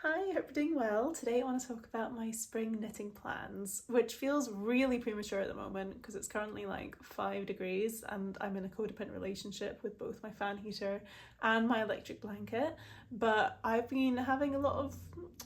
Hi, hope you're doing well. Today I want to talk about my spring knitting plans, which feels really premature at the moment because it's currently like 5 degrees and I'm in a codependent relationship with both my fan heater and my electric blanket. But I've been having a lot of,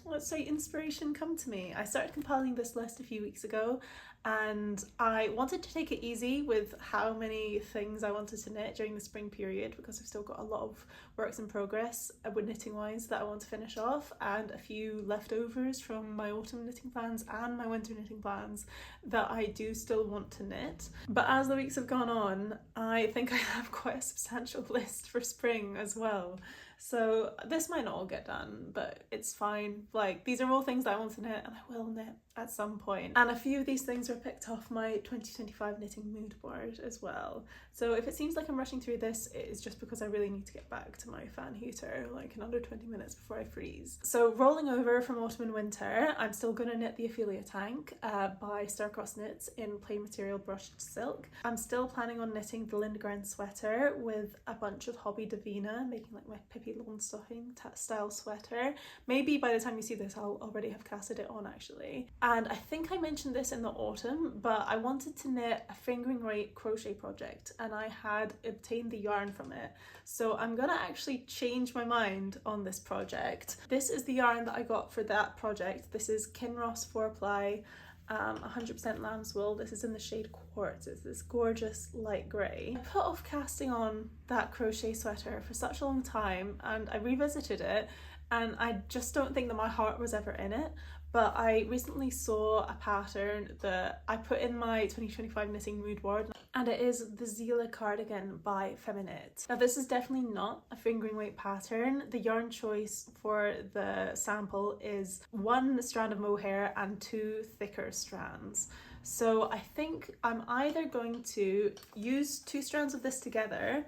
let's say, inspiration come to me. I started compiling this list a few weeks ago and I wanted to take it easy with how many things I wanted to knit during the spring period because I've still got a lot of works in progress with knitting wise that I want to finish off, and a few leftovers from my autumn knitting plans and my winter knitting plans that I do still want to knit. But as the weeks have gone on, I think I have quite a substantial list for spring as well. So this might not all get done, but it's fine. Like, these are all things that I want to knit and I will knit at some point. And a few of these things are picked off my 2025 knitting mood board as well. So if it seems like I'm rushing through this, it is just because I really need to get back to my fan heater like in under 20 minutes before I freeze. So rolling over from autumn and winter, I'm still gonna knit the Ophelia Tank by Starcross Knits in plain material brushed silk. I'm still planning on knitting the Lindgren sweater with a bunch of Hobby Davina, making like my Pippi Longstocking style sweater. Maybe by the time you see this, I'll already have casted it on actually. And I think I mentioned this in the autumn, but I wanted to knit a fingering weight crochet project and I had obtained the yarn from it. So I'm gonna actually change my mind on this project. This is the yarn that I got for that project. This is Kinross 4-ply 100% lamb's wool. This is in the shade Quartz. It's this gorgeous light grey. I put off casting on that crochet sweater for such a long time and I revisited it and I just don't think that my heart was ever in it. But I recently saw a pattern that I put in my 2025 knitting mood board, and it is the Zila cardigan by Feminit. Now this is definitely not a fingering weight pattern. The yarn choice for the sample is one strand of mohair and two thicker strands. So I think I'm either going to use two strands of this together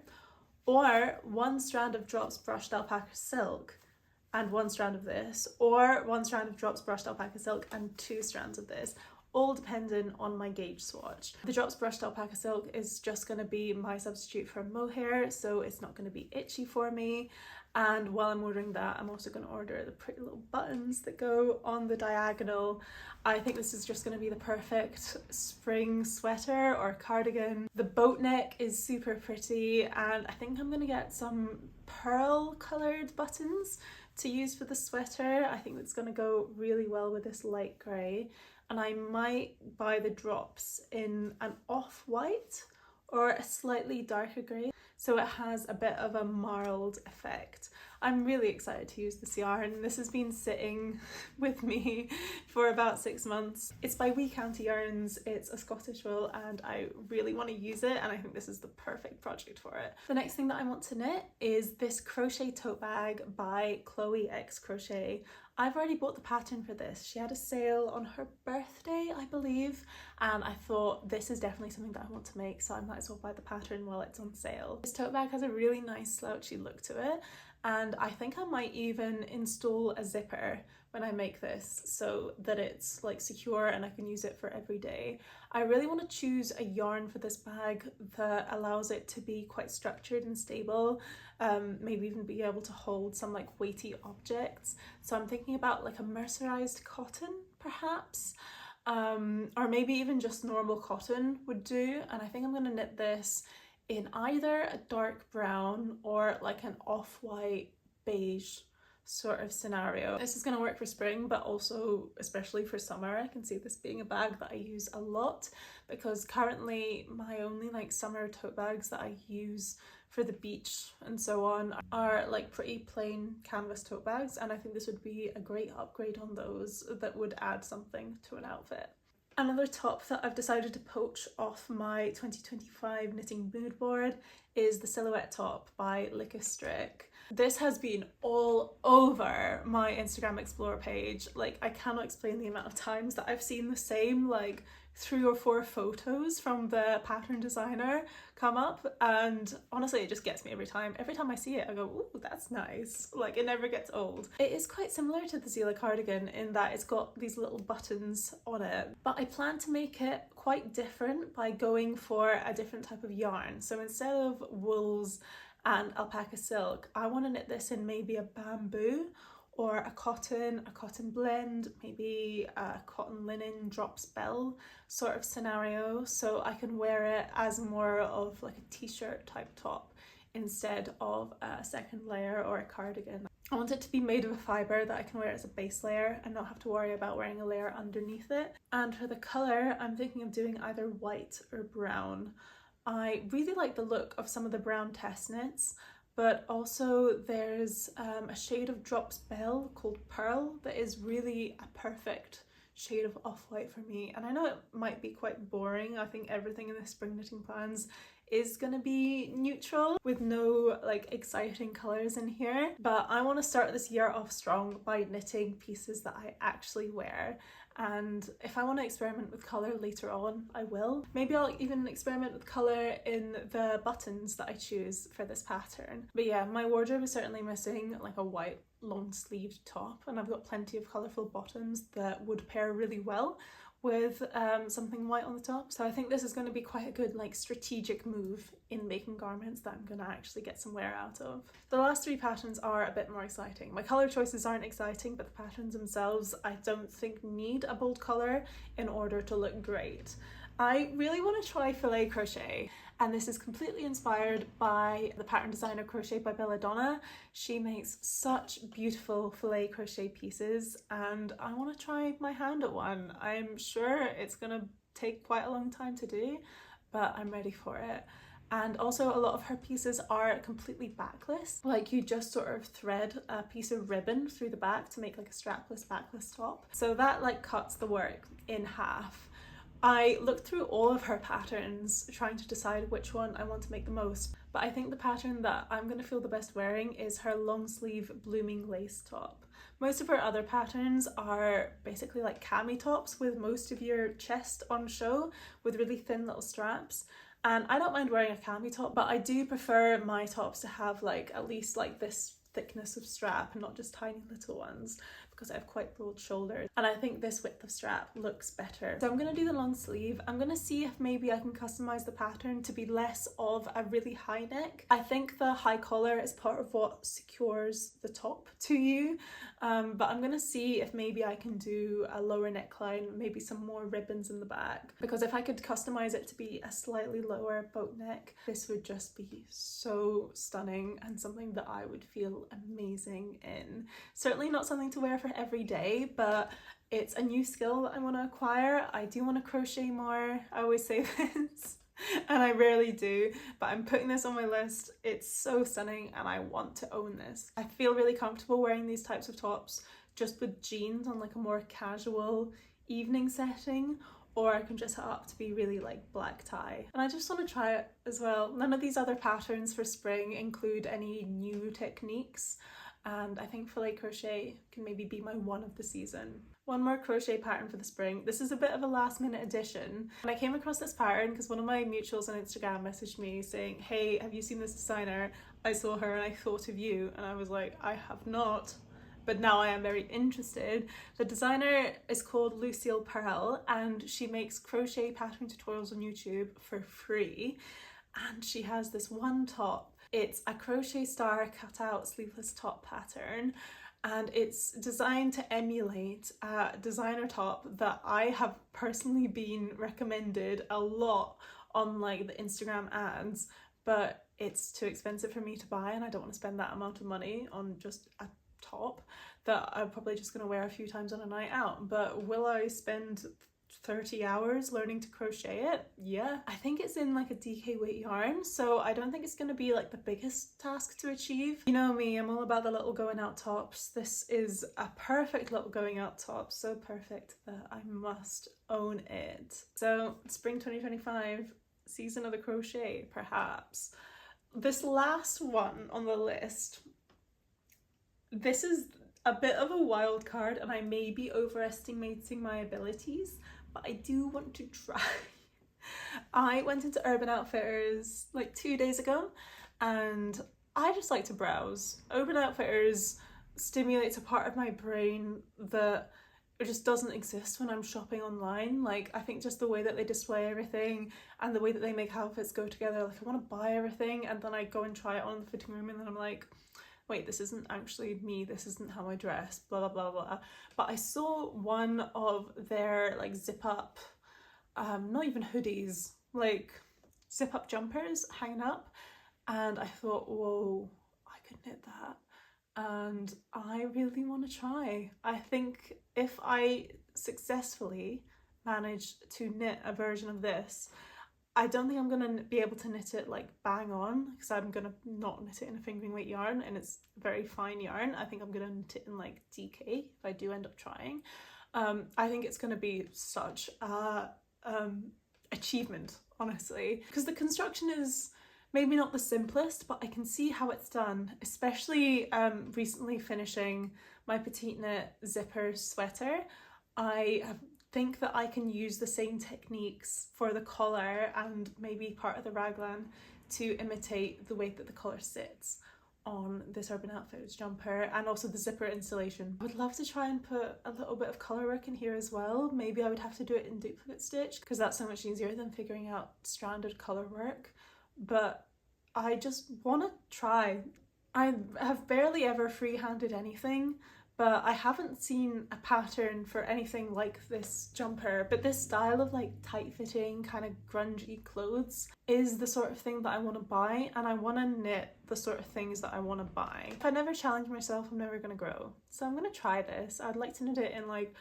or one strand of Drops brushed alpaca silk and one strand of this, or one strand of Drops brushed alpaca silk and two strands of this, all dependent on my gauge swatch. The Drops brushed alpaca silk is just going to be my substitute for mohair, so it's not going to be itchy for me. And while I'm ordering that, I'm also going to order the pretty little buttons that go on the diagonal. I think this is just going to be the perfect spring sweater or cardigan. The boat neck is super pretty, and I think I'm going to get some pearl coloured buttons to use for the sweater. I think it's going to go really well with this light grey, and I might buy the drops in an off-white or a slightly darker grey so it has a bit of a marled effect. I'm really excited to use this yarn. This has been sitting with me for about 6 months. It's by Wee County Yarns, it's a Scottish wool, and I really want to use it and I think this is the perfect project for it. The next thing that I want to knit is this crochet tote bag by Chloe X Crochet. I've already bought the pattern for this. She had a sale on her birthday, I believe, and I thought this is definitely something that I want to make, so I might as well buy the pattern while it's on sale. This tote bag has a really nice slouchy look to it, and I think I might even install a zipper when I make this so that it's like secure and I can use it for every day. I really want to choose a yarn for this bag that allows it to be quite structured and stable, maybe even be able to hold some like weighty objects. So I'm thinking about like a mercerized cotton perhaps, or maybe even just normal cotton would do. And I think I'm going to knit this in either a dark brown or like an off-white beige sort of scenario. This is going to work for spring, but also especially for summer. I can see this being a bag that I use a lot because currently my only like summer tote bags that I use for the beach and so on are like pretty plain canvas tote bags, and I think this would be a great upgrade on those that would add something to an outfit. Another top that I've decided to poach off my 2025 knitting mood board is the Silhouette top by Licastrick. This has been all over my Instagram Explore page. Like, I cannot explain the amount of times that I've seen the same like 3 or 4 photos from the pattern designer come up, and honestly it just gets me every time. Every time I see it I go, ooh, that's nice. Like, it never gets old. It is quite similar to the Zila cardigan in that it's got these little buttons on it, but I plan to make it quite different by going for a different type of yarn. So instead of wools and alpaca silk, I want to knit this in maybe a bamboo or a cotton blend, maybe a cotton linen drops bell sort of scenario, so I can wear it as more of like a t-shirt type top instead of a second layer or a cardigan. I want it to be made of a fibre that I can wear as a base layer and not have to worry about wearing a layer underneath it. And for the colour, I'm thinking of doing either white or brown. I really like the look of some of the brown test knits, but also there's a shade of Drops Bell called Pearl that is really a perfect shade of off-white for me. And I know it might be quite boring. I think everything in the spring knitting plans is gonna be neutral with no like exciting colours in here, but I want to start this year off strong by knitting pieces that I actually wear. And if I want to experiment with colour later on, I will. Maybe I'll even experiment with colour in the buttons that I choose for this pattern. But yeah, my wardrobe is certainly missing like a white long sleeved top, and I've got plenty of colourful bottoms that would pair really well with something white on the top. So I think this is going to be quite a good like strategic move in making garments that I'm going to actually get some wear out of. The last three patterns are a bit more exciting. My colour choices aren't exciting, but the patterns themselves I don't think need a bold colour in order to look great. I really want to try filet crochet, and this is completely inspired by the pattern designer Crochet by Belladonna. She makes such beautiful filet crochet pieces and I want to try my hand at one. I'm sure it's gonna take quite a long time to do, but I'm ready for it. And also a lot of her pieces are completely backless, like you just sort of thread a piece of ribbon through the back to make like a strapless backless top. So that like cuts the work in half. I looked through all of her patterns trying to decide which one I want to make the most, but I think the pattern that I'm going to feel the best wearing is her long sleeve blooming lace top. Most of her other patterns are basically like cami tops with most of your chest on show with really thin little straps. And I don't mind wearing a cami top, but I do prefer my tops to have like at least like this thickness of strap and not just tiny little ones, because I have quite broad shoulders and I think this width of strap looks better. So I'm going to do the long sleeve. I'm going to see if maybe I can customize the pattern to be less of a really high neck. I think the high collar is part of what secures the top to you, but I'm going to see if maybe I can do a lower neckline, maybe some more ribbons in the back, because if I could customize it to be a slightly lower boat neck, this would just be so stunning and something that I would feel amazing in. Certainly not something to wear for every day, but it's a new skill that I want to acquire. I do want to crochet more. I always say this and I rarely do, but I'm putting this on my list. It's so stunning and I want to own this. I feel really comfortable wearing these types of tops just with jeans on like a more casual evening setting, or I can dress it up to be really like black tie. And I just want to try it as well. None of these other patterns for spring include any new techniques, and I think filet crochet can maybe be my one of the season. One more crochet pattern for the spring. This is a bit of a last minute addition. And I came across this pattern because one of my mutuals on Instagram messaged me saying, hey, have you seen this designer? I saw her and I thought of you. And I was like, I have not, but now I am very interested. The designer is called Lucille Pearl and she makes crochet pattern tutorials on YouTube for free. And she has this one top. It's a crochet star cutout sleeveless top pattern, and it's designed to emulate a designer top that I have personally been recommended a lot on like the Instagram ads, but it's too expensive for me to buy and I don't want to spend that amount of money on just a top that I'm probably just going to wear a few times on a night out. But will I spend 30 hours learning to crochet it? Yeah. I think it's in like a DK weight yarn, so I don't think it's going to be like the biggest task to achieve. You know me, I'm all about the little going out tops. This is a perfect little going out top, so perfect that I must own it. So spring 2025, season of the crochet, perhaps. This last one on the list, this is a bit of a wild card and I may be overestimating my abilities, but I do want to try. I went into Urban Outfitters like 2 days ago and I just like to browse. Urban Outfitters stimulates a part of my brain that it just doesn't exist when I'm shopping online. Like, I think just the way that they display everything and the way that they make outfits go together, like I want to buy everything and then I go and try it on in the fitting room and then I'm like, wait, this isn't actually me, this isn't how I dress, blah blah blah blah. But I saw one of their like zip up, not even hoodies, like zip up jumpers hanging up, and I thought, whoa, I could knit that. And I really want to try. I think if I successfully manage to knit a version of this, I don't think I'm gonna be able to knit it like bang on, because I'm gonna not knit it in a fingering weight yarn, and it's very fine yarn. I think I'm gonna knit it in like DK if I do end up trying. I think it's gonna be such a achievement, honestly, because the construction is maybe not the simplest, but I can see how it's done, especially recently finishing my Petite Knit zipper sweater. I think that I can use the same techniques for the collar and maybe part of the raglan to imitate the way that the collar sits on this Urban Outfitters jumper, and also the zipper installation. I would love to try and put a little bit of colour work in here as well. Maybe I would have to do it in duplicate stitch, because that's so much easier than figuring out stranded colour work. But I just want to try. I have barely ever free-handed anything, but I haven't seen a pattern for anything like this jumper. But this style of like tight-fitting, kind of grungy clothes is the sort of thing that I want to buy, and I want to knit the sort of things that I want to buy. If I never challenge myself, I'm never going to grow. So I'm going to try this. I'd like to knit it in like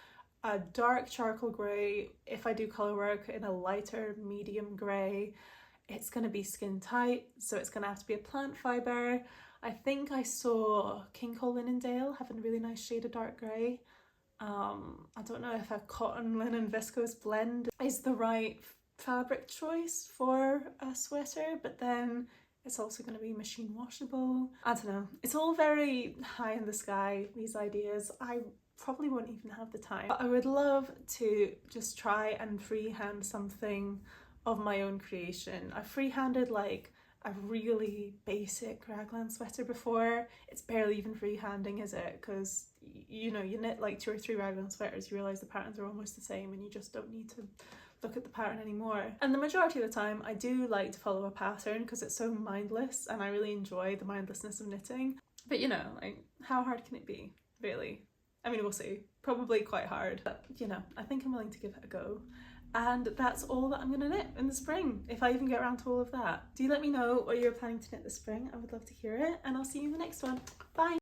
a dark charcoal grey, if I do colour work in a lighter medium grey. It's going to be skin tight, so it's going to have to be a plant fibre. I think I saw King Cole Linendale having a really nice shade of dark grey. I don't know if a cotton linen viscose blend is the right fabric choice for a sweater, but then it's also going to be machine washable. I don't know. It's all very high in the sky, these ideas. I probably won't even have the time. But I would love to just try and freehand something of my own creation. I freehanded like a really basic raglan sweater before. It's barely even freehanding, is it? Because you know, you knit like 2 or 3 raglan sweaters, you realise the patterns are almost the same and you just don't need to look at the pattern anymore. And the majority of the time I do like to follow a pattern because it's so mindless, and I really enjoy the mindlessness of knitting. But you know, like, how hard can it be, really? I mean, we'll see. Probably quite hard, but you know, I think I'm willing to give it a go. And that's all that I'm gonna knit in the spring, if I even get around to all of that. Do let me know what you're planning to knit this spring. I would love to hear it, and I'll see you in the next one. Bye!